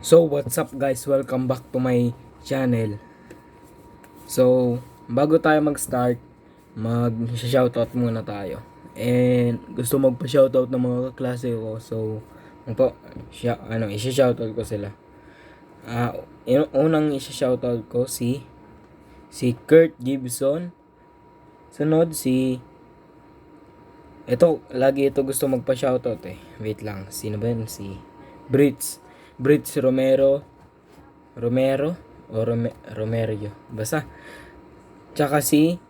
So what's up guys, welcome back to my channel. So bago tayo mag-start, mag-shoutout muna tayo. And gusto magpa-shoutout ng mga kaklase ko. So po, i-shoutout ko sila. Unang i-shoutout ko si Kurt Gibson. Sunod lagi ito gusto magpa-shoutout eh. Wait lang, sino ba yun? Si Brits Romero o Romerio. Basta. Tsaka si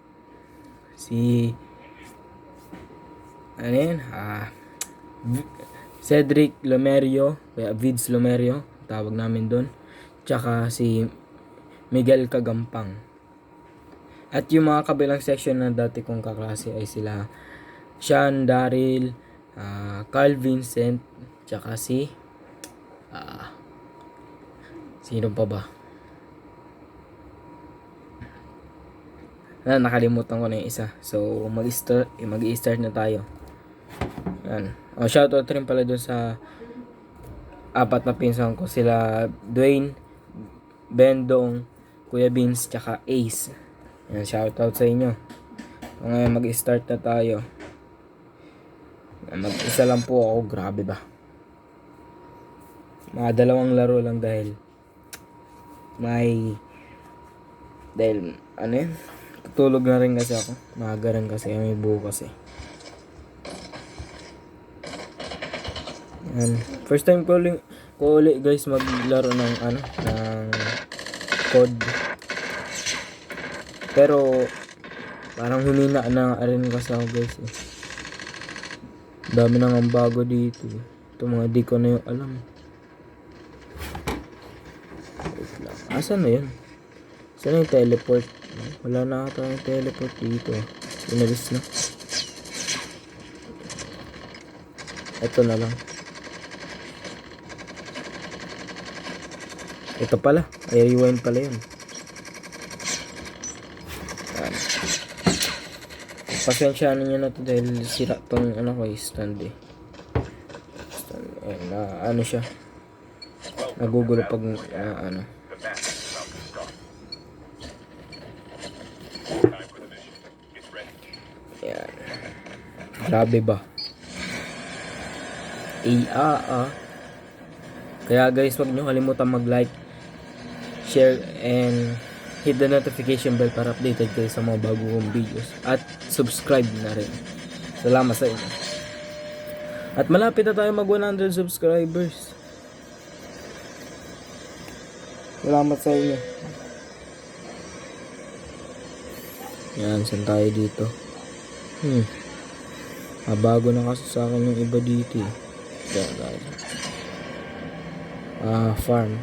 ano yan? Cedric Lomerio, kaya Vids Lomerio, tawag namin doon. Tsaka si Miguel Kagampang. At yung mga kabilang section na dati kong kaklase ay sila Sean, Daryl, Carl Vincent, tsaka sino pa ba? Nakalimutan ko na yung isa. So, mag-i-start na tayo. Yan. Shoutout rin pala dun sa apat na pinsan ko. Sila Dwayne, Bendong, Kuya Vince, tsaka Ace. Yan, shoutout sa inyo. Ngayon, mag-i-start na tayo. Mag-isa lang po ako. Grabe ba? Mga 2 laro lang dahil tutulog na rin kasi ako. Maaga rin kasi may bukas eh. Yan. First time ko ulit guys maglaro ng code. Pero parang humina na rin kasi ako guys eh. Dami nang ang bago dito. Ito mga di ko na yung alam. Wait lang. Asan na yun? Saan yung teleport? Wala na ata yung teleport dito. Inalis na. Ito na lang. Ito pala. Ay, rewind pala yun. Yan. Pasensyahan nyo na to dahil sira tong stand eh. Siya. Nagugulo pag Yan. Grabe ba? Kaya guys, wag nyo kalimutan mag-like, share, and hit the notification bell para updated kayo sa mga bagong videos. At subscribe na rin. Salamat sa inyo. At malapit na tayo mag 100 subscribers. Salamat sa inyo. Yan, saan tayo dito? Bago na kasi sa akin yung iba dito eh. Farm.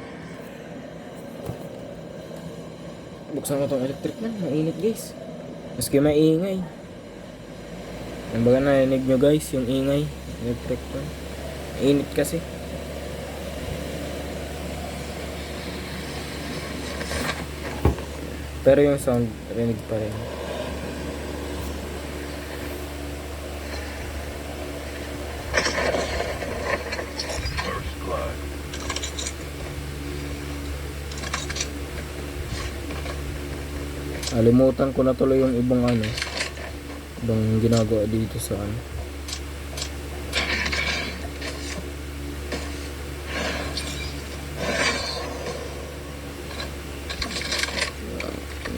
Buksan ko tong electric man. Mainit guys. Maski maingay. Ang baga narinig nyo guys, yung ingay. Electric fan. Mainit kasi. Pero yung sound, rinig pa rin. Alimutan ko na tuloy yung ibang ginagawa dito sa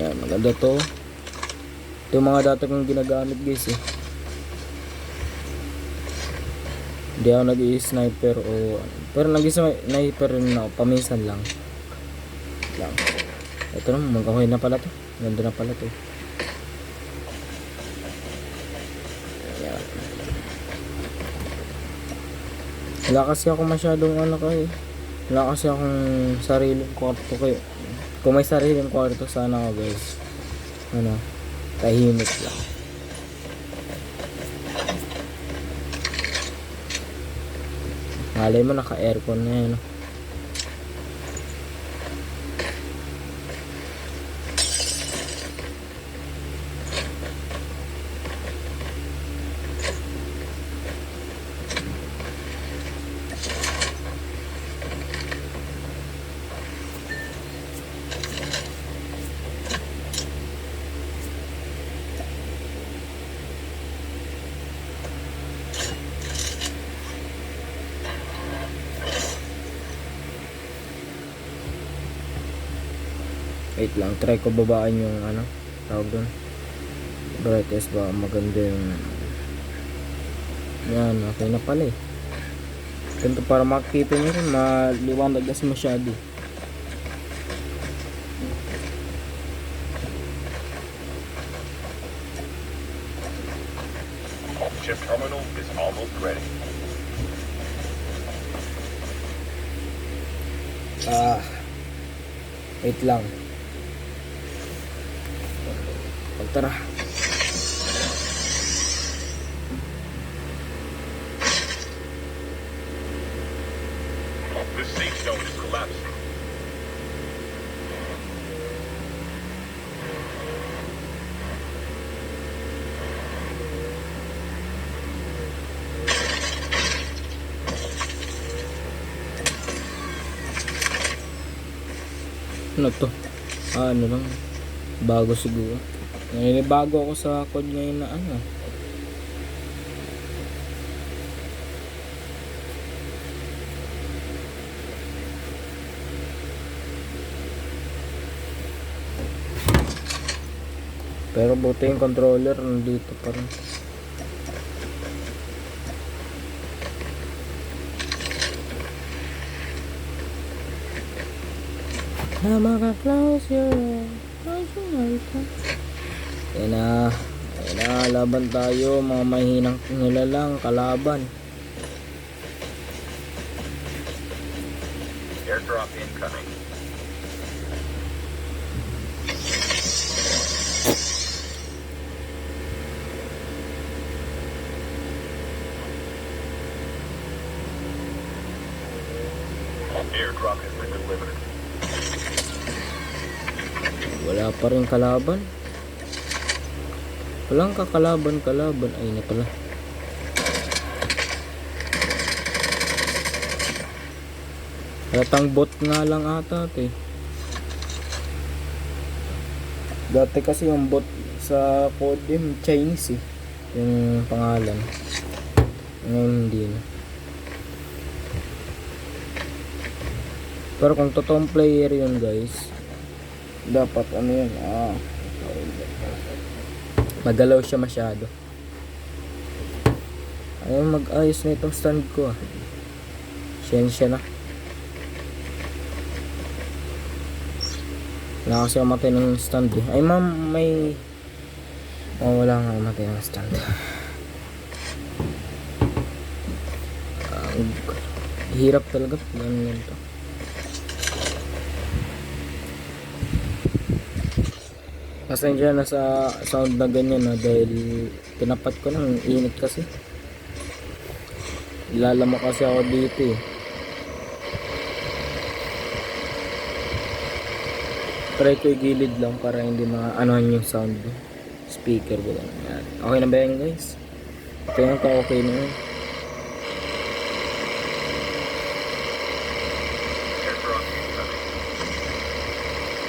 Yan, maganda to. Ito yung mga dati kong ginagamit guys eh. Hindi ako nag-i-sniper pero nag-i-sniper rin ako, paminsan lang. Ito naman, magkahoy na pala to. Ganda na pala to. Ayan. Wala kasi ako masyadong wala kasi akong sariling kwarto kayo. Kung may sariling kwarto sana ako guys. Tahimik lang. Malay mo naka-aircon na yun. Wait lang, try ko babaan yung ano, tawag doon. Brightness ba, maganda yung yan, okay na pala eh. Ganito para makikita nyo rin, maliwanag kasi masyado. Chip terminal is almost ready. Wait lang. Tara. This safe zone is collapsing. Ano to? Ano lang. Bago siguro. Bago ako sa code ngayon na ano. Pero buti yung controller nandito pa rin. Na maka-close your eyes. Ayan na, laban tayo, mga mahinang nilalang kalaban. Airdrop incoming. Airdrop has been delivered. Wala pa rin kalaban. Walang kakalaban. Ay na pala. Halatang bot nga lang ata ito eh. Dati kasi yung bot sa code Chinese eh. Yung pangalan. Ngayon hindi na. Pero kung totoong player yun guys, dapat ano yun, magalaw siya masyado. Ayaw mag-ayos na itong stand ko Siyensya na. Wala kasi matay ng stand eh. Ay ma'am, may wala nga matay ng stand. Hirap talaga. Ganun to. Pasensya na sa sound na ganyan dahil tinapat ko ng init kasi. Ilalama kasi ako dito eh. Try ko i-gilid lang para hindi maanohan yung sound speaker ko lang. Yan. Okay na ba yan guys? Okay na yun.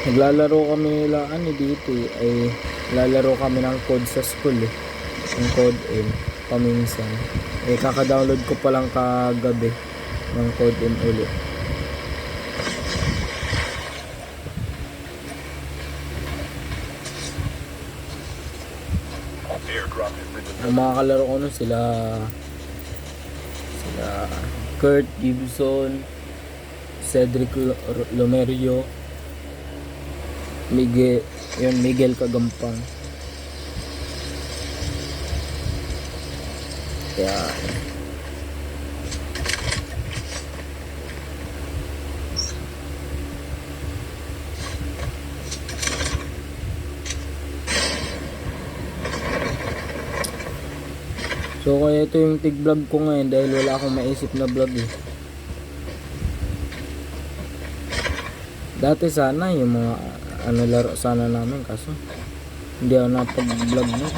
Naglalaro kami dito eh. Ay lalaro kami ng code sa school eh. Yung code M paminsan. Kaka-download ko pa lang kagabi ng code M ulit. Ang mga kalaro ko nun sila Kurt Gibson, Cedric Lomerio, Miguel Kagampang. Yan. So kaya ito yung tig vlog ko ngayon dahil wala akong maisip na vlog eh. Dati sana yung mga laro sana namin kaso hindi ako napag-vlog na.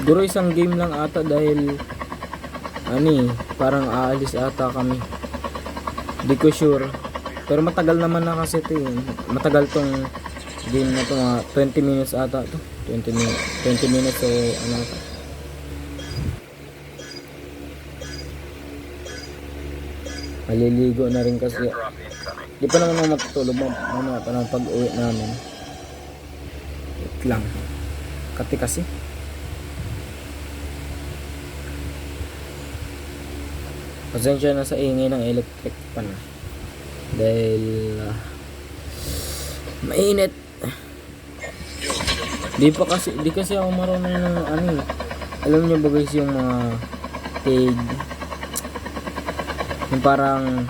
Siguro isang game lang ata dahil parang aalis ata kami. Di ko sure. Pero matagal naman na kasi ito eh. Matagal tong game na to, mga 20 minutes ata to. 20 minutes o ano ata. Maliligo na rin kasi. Airdrop incoming. Di pa naman ako matutulog. Mamaya pa naman pag uwi namin. Wait lang. Kati kasi. Pasensya na sa ingay ng electric pan. Dahil mainit. Di kasi ako marunong ng ano eh. Alam niyo ba guys yung mga pig, yung parang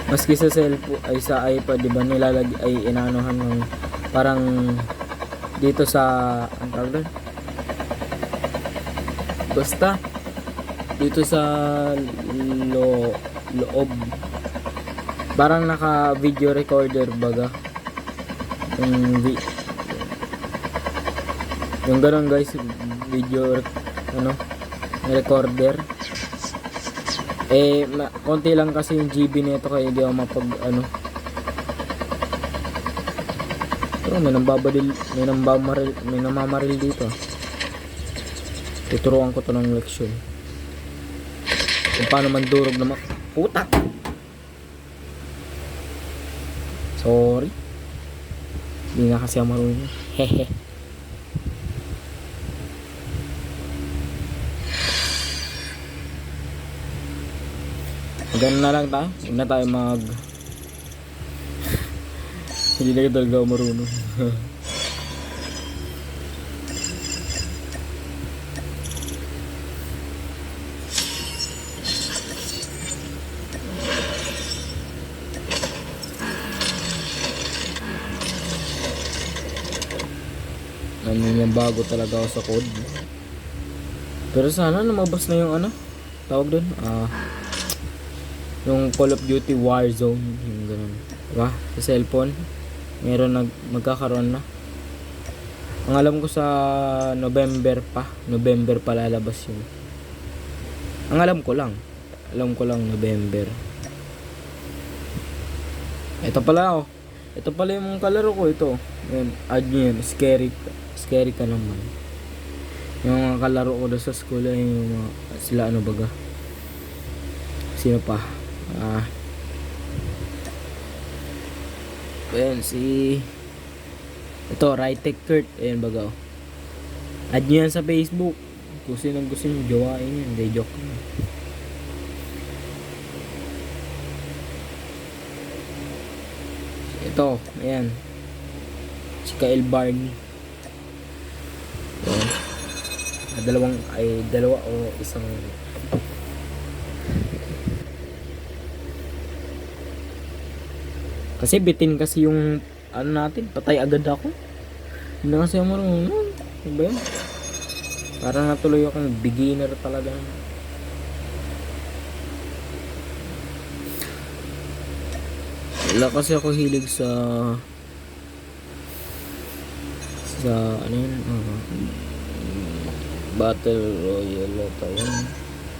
maski sa cellphone ay sa iPad, di ba nilalagay ay inaanohan ng parang dito sa ang tawag doon? Basta dito sa loob parang naka video recorder baga yung ganun guys, video ano recorder eh konti lang kasi yung GB nito kaya hindi ako mapag ano. Pero may namamaril dito. Tuturuan ko to ng leksyon kung paano mandurog na puta. Sorry, hindi na kasi ako marunong. Hehe. Ganun na lang tayo. Huwag na tayo hindi na talaga ako marunong. Bago talaga ako sa code. Pero sana lumabas na yung ano tawag doon, yung Call of Duty Warzone, yung ganun, diba? Sa cellphone meron magkakaroon na. Ang alam ko sa November pa lalabas yun. Ang alam ko lang November. Ito pala yung kalaro ko ito. Yan, add nyo yan. Scary ka naman. Yung mga kalaro ko doon sa school ay yung mga, sila ano baga. Sino pa? Ayan ito, Rytech Kurt. Ayan baga. Add nyo yan sa Facebook. Kung sinong gusto nyo, jowain yan. Hindi, joke na. Ito, ayan. Si Kyle Barney. Ayan. Dalawa o isang. Kasi bitin kasi yung ano natin, patay agad ako. Hindi na kasi ako marunong. Ano ba yun? Parang natuloy akong beginner talaga. Wala kasi ako hilig sa ano yun, Battle Royale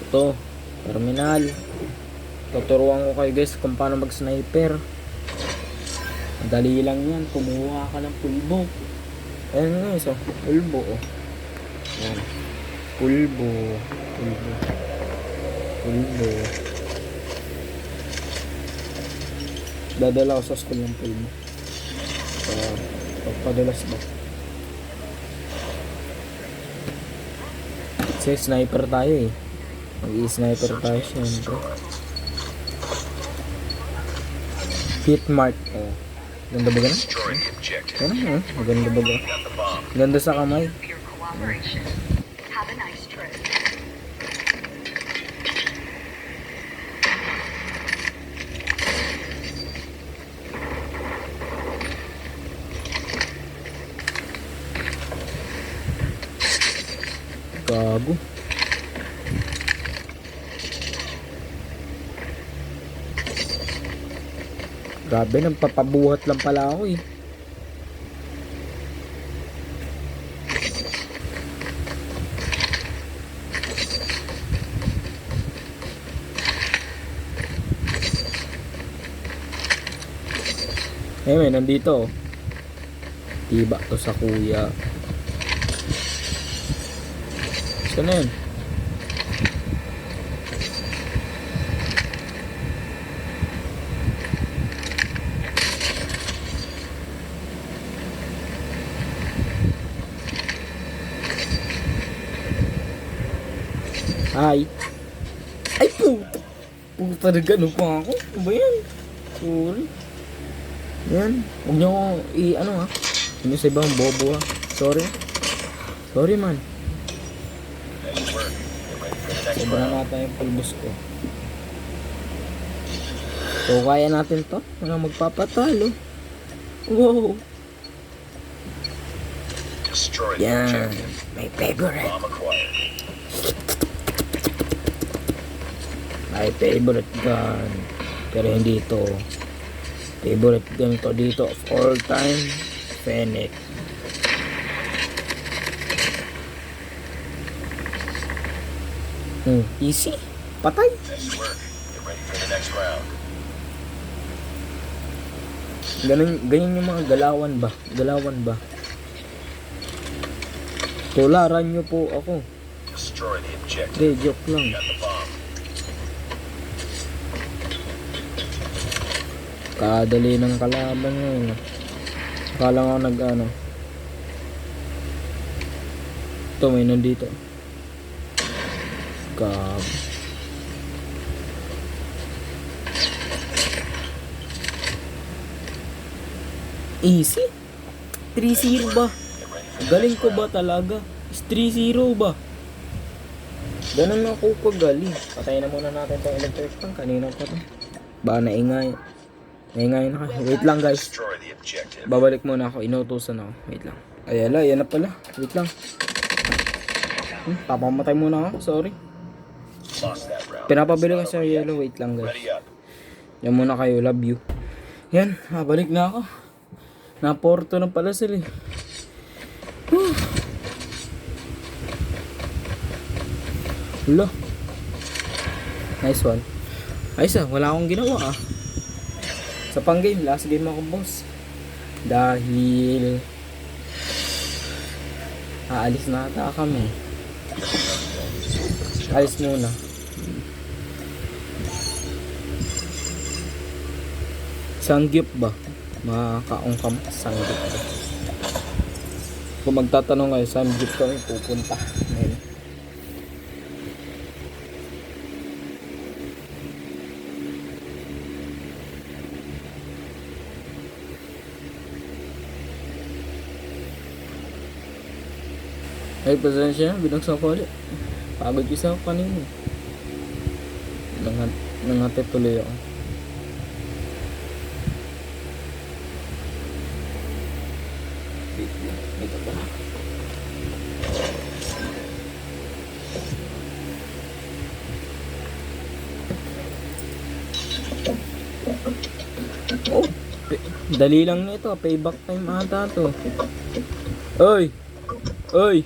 ito, terminal. Tuturuan ko kayo guys kung paano mag sniper. Madali lang yan, kumuha ka ng pulbo. Ayan guys, pulbo ayan. Pulbo dadala ko sa school ng pulbo pagpadalas ba. Kasi sniper tayo eh. Mag-i-sniper tayo syempre. Hit mark. Ganda ba gano'n? Ano? Maganda ba gano'n? Ganda sa kamay. Gago. Grabe, nagpapabuhat lang pala ako eh. Eh, may nandito. Tiba to sa kuya. Saan na yun? Ay. Ay, puta. Puta na gano'n pa ako. Ano ba yan? Sorry. Yan. Huwag niyo ako ano ha. Huwag niyo sa ibang bobo ha. Sorry. Sorry man. Nice work. Get ready for the next Sobrang round. natin yung pulbos ko. So, kaya natin to. Walang magpapatalo. Wow. Destroy the Yan. objective. My favorite. Bomb acquired. My favorite gun. Pero hindi ito. Favorite gun ko dito of all time. Fennec. Easy. Patay. Nice work. Get ready for the next round. Ganyan yung mga galawan ba? Galawan ba? Tularan nyo po ako. Destroy the objective. Hindi, joke lang. Got the bomb. Kadali ng kalaban ngayon. Akala nga nag-ano. Ito, may nandito. Gab. Easy. 3-0 ba? Get ready for the Galing next ko round. ba talaga? Is 3-0 ba? Ganun ako kagaling. Patayin na muna natin itong electric fan. Kanina pa to. Ba naingay. Naingay na kayo. Wait lang guys. Destroy the objective. Babalik muna ako. Inutusan ako. Wait lang. Ayala, yan na pala. Wait lang. Papamatay muna ako. Sorry. Lost that round. Pinapabili ko sa yellow. Wait lang guys. Ready up. Yan muna kayo. Love you. Yan. Balik na ako. Naporto na pala sila eh. Whew. Hello. Nice one. Ayos ah. Wala akong ginawa ah. Sa pang game. Last game ako boss. Dahil aalis na ata kami. Alis muna. Sangyup ba? Makakaungkam sangyup ba? Kung magtatanong kayo, sangyup kami pupunta. Ngayon. Ay, pasensya na, binagsak ko ulit. Pagod isa ako kanina. Nangatid tuloy ako. Ito ba? Oh, dali lang nito. Payback time ata to. Oy! Oy!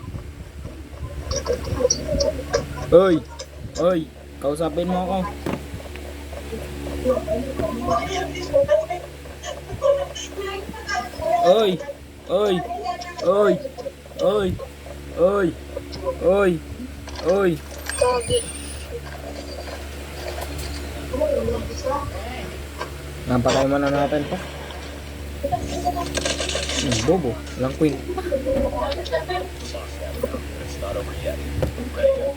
Oy! Oy! Kausapin mo ako. Oy! Oy! Oy! Oy! Oy! Oy! Oy! Napatay mo na natin to. Bobo. Walang queen. It's not over yet. Ready up.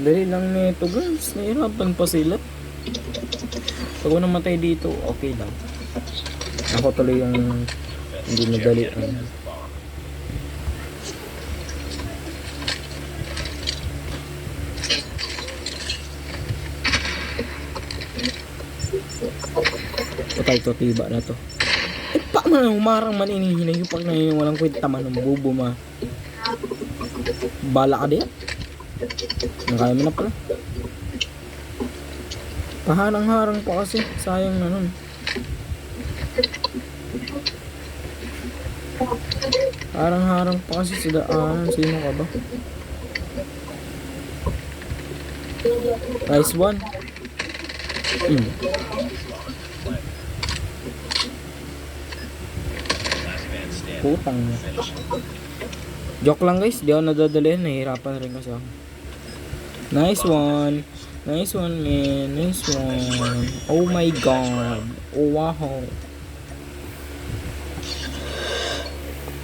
Dali lang nito guys. Nahirapan pa sila. Pag ako namatay dito, okay lang. Ako tuloy yung hindi madali. Patay to, tiba na to. Eh, pa man umarang maninihinay yung pag nangyayang walang kwenta man ng bubo ma. Bala ka din. Ang kaya mo na pala. Paharang-harang pa kasi. Sayang na nun. Harang-harang pa kasi sa daanan. Sino ka ba? Nice one. Putang. Joke lang guys, di ako nadadali. Nahihirapan rin kasi ako. Nice one. Nice one, man. Nice one. Oh my god. Oh wow.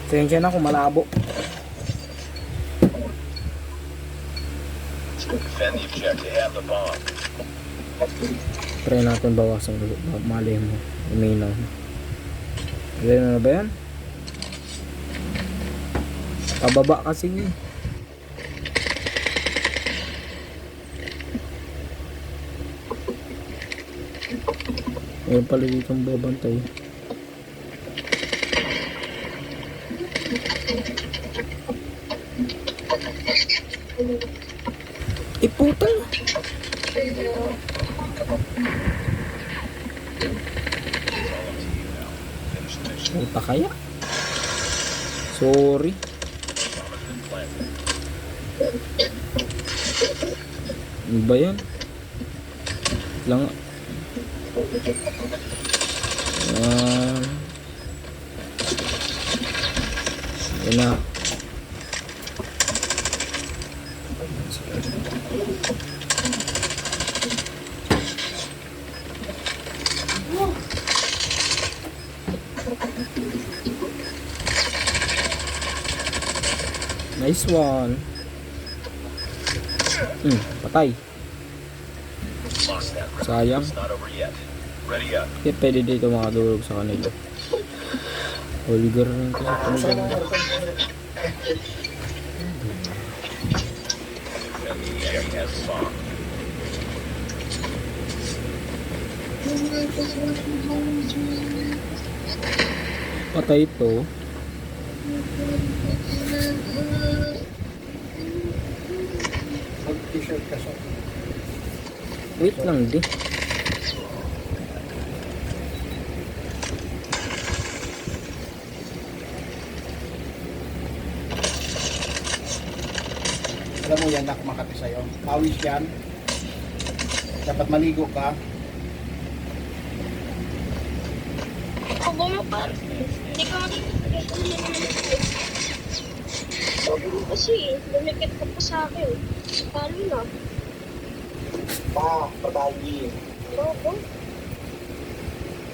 Sensya na kung malabo. Defend the objective. Have the bomb. Try natin bawasan ulit. Malay mo. Uminaw. Alam na ba yan? Pababa kasi yun. Ayun pala dito ang babantay. Puta. Puta kaya. Sorry. Ano ba yan? Lang. Yan na. Nice one. Patay. Sayang. It's not over yet. Ready up. Kaya pwede dito makadurog sa kanila. Oligar rin kasi. Defend the objective. Has the bomb. Patay ito. Mag-t-shirt ka siya. Wait lang di. Alam mo yan, nak makati sa'yo. Pawis yan. Dapat maligo ka. Ako mo pa. Hindi ka sabi mo kasi, lumikit ka pa sa akin. Palo na. Patay. Oo.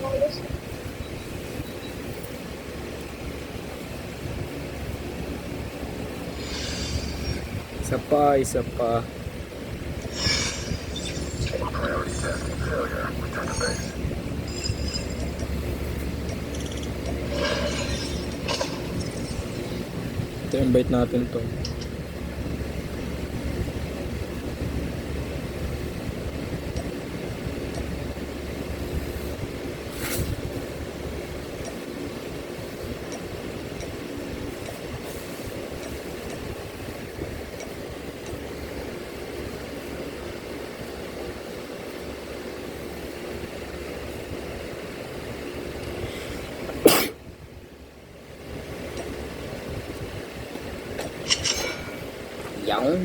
Alas. Isa pa, isa pa. Priority testing failure. Return to base. Ito, invite natin to. Yawn.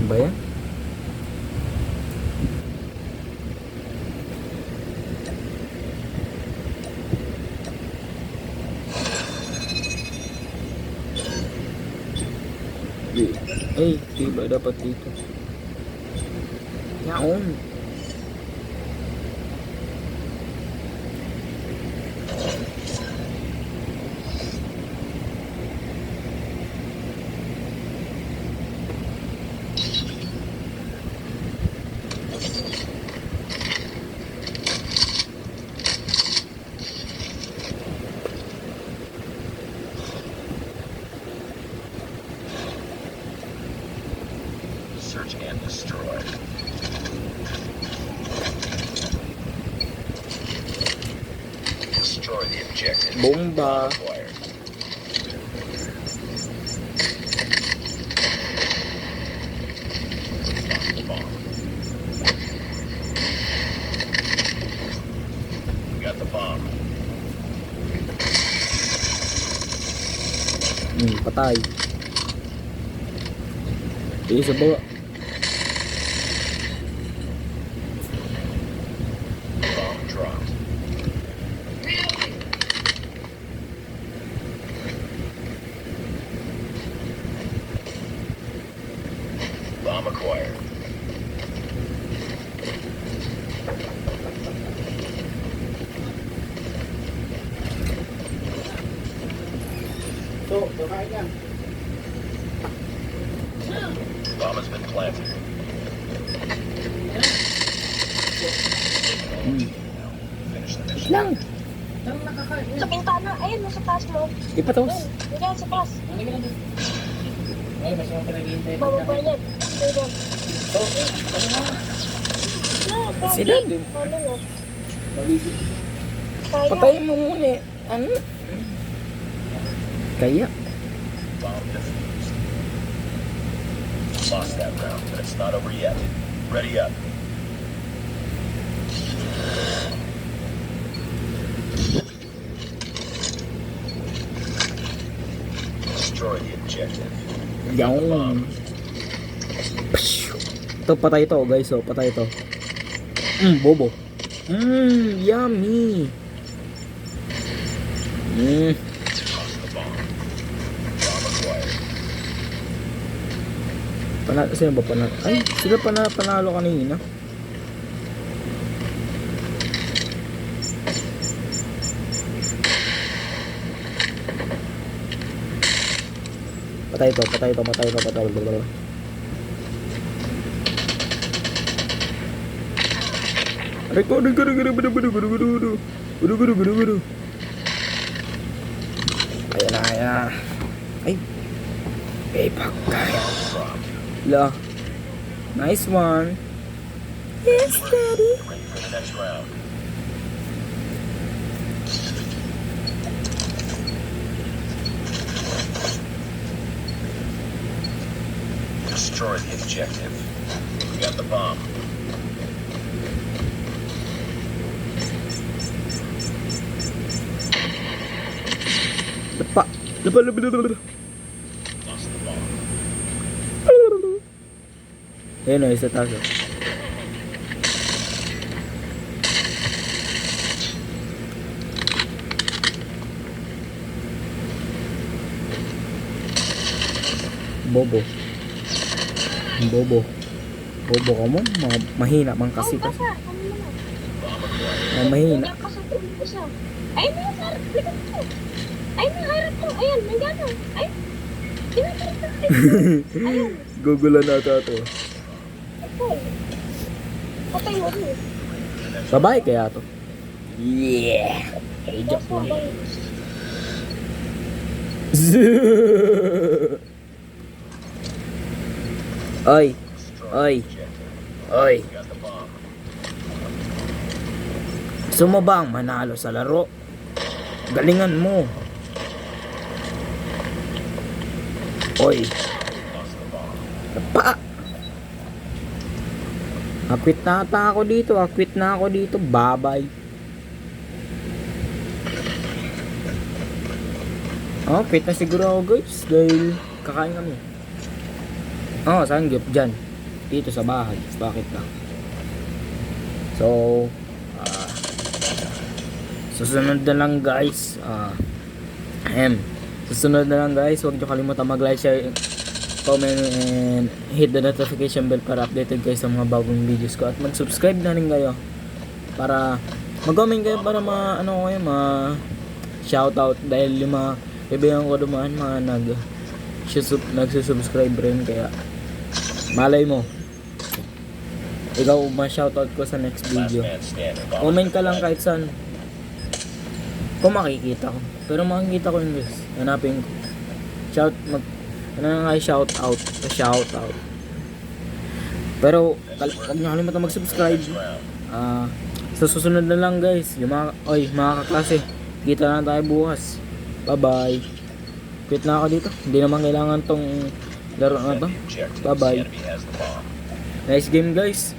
Ba yan? Ay, diba dapat dito? Yaon. the objective. Bomba. Acquired. Lost the bomb. We got the bomb. Patay. Isa ba? Bomb dropped. Bomb acquired. So, kakain yan. Bomb has been planted. Finish the mission. Lang. Sa bintana, ayun, nasa taas mo. Ipatos. Ayun, nandiyan sa taas. Ay, mas mga pinag-iintay. Bababa yan. Ayun. Si Dad. Ano na? Baligid. Kaya. Patayin mo muna eh. Ano? Kaya. Bomb defused. Lost that round, but it's not over yet. Ready up. Destroy the objective. Yawn. Ito, patay ito guys. Oh, patay ito. Bobo. Yummy. Lost the bomb. Bomb acquired. Sino ba panalo? Ay, sila panalo kanina. Patay ito. Gudu. Ayan na. Ay. Pagkay. Dropped. La. Nice one. Yes, daddy. Ready for the next round. Destroy the objective. We got the bomb. Lapa. Lost the bomb. Ayun o, isa tayo. Bobo ka mo. Mahina man kasi Ay, kasi. basa. Ano naman? Bomb acquired. Mahina. Nandiyan ka sa tulog ko siya. Ayun na, harap. Likod ko. Ayun na, harap ko. Ayun, nandiyan na. Ayun. Tinatarap na. Ayun. Gugulan na ito. Ayun. Patay mo rin. Babae kaya to. Yeah. Ay, Yes, joke lang. babay. Oy. Destroy Oy. the objective. Oy. We got the bomb. Gusto mo bang manalo sa laro? Galingan mo. Oy. Lost the bomb. Pa. Akwit na ata ako dito. Akwit na ako dito. Babay. Oh, quit na siguro ako guys. Dahil kakain kami. Oh, saan gyud dyan? Dito sa bahay. Bakit lang? So, susunod na lang guys. Susunod na lang guys. Huwag nyo kalimutan mag-like, share, comment, and hit the notification bell para updated kayo sa mga bagong videos ko. At mag-subscribe na rin kayo. Para mag-comment kayo para shoutout. Dahil yung mga kaibigan ko dumaan mga nagsusubscribe rin. Kaya malay mo ikaw ma-shoutout ko sa next Last video. man standing. Bomb Comment ka lang kahit saan kung makikita ko. Pero makikita ko yun guys. Hanapin ko. Shout out. Pero huwag nyo kalimutan mag-subscribe. Next round. Sa susunod na lang guys. Yung mga kaklase. Kita na tayo bukas. Bye-bye. Quit na ako dito. Hindi naman kailangan tong laro na to. Defend the objective. Bye-bye. The enemy has the bomb. Nice game guys.